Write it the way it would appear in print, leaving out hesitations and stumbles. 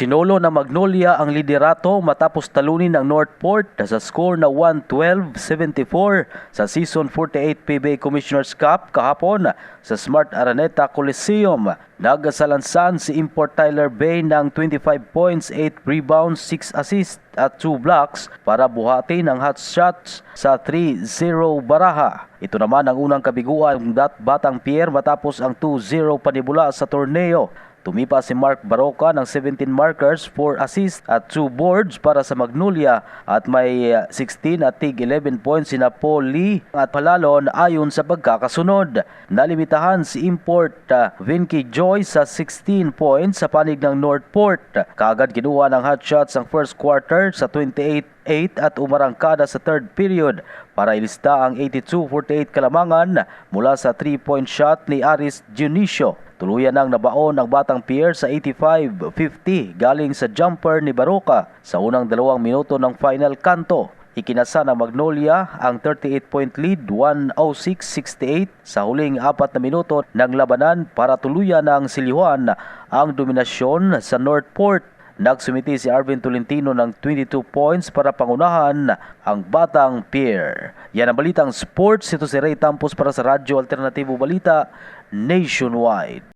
Sinolo ng Magnolia ang liderato matapos talunin ng Northport sa score na 112-74 sa Season 48 PBA Commissioner's Cup kahapon sa Smart Araneta Coliseum. Nagasalansan si Import Tyler Bay ng 25 points, 8 rebounds, 6 assists at 2 blocks para buhatin ang hot shots sa 3-0 baraha. Ito naman ang unang kabiguan ng Batang Pierre matapos ang 2-0 panibula sa torneo. Tumipa si Mark Baroka ng 17 markers, 4 assists at 2 boards para sa Magnolia at may 16 at tig 11 points sina Paul Lee at Palalon ayon sa pagkakasunod. Nalimitahan si Import Vinky Joy sa 16 points sa panig ng Northport. Kaagad kinuha ng hot shots ang first quarter sa 28-8 at umarangkada sa third period para ilista ang 82-48 kalamangan mula sa 3-point shot ni Aris Dionisio. Tuluyan nang nabaon ang Batang Pierre sa 85-50 galing sa jumper ni Baroka sa unang 2 minuto ng final kanto. Ikinasa ng Magnolia ang 38-point lead 106-68 sa huling 4 na minuto ng labanan para tuluyan ng silihuan ang dominasyon sa Northport. Nagsumiti si Arvin Tolentino ng 22 points para pangunahan ang Batang Pierre. Yan ang balitang sports. Ito si Ray Tampos para sa Radyo Alternatibo Balita Nationwide.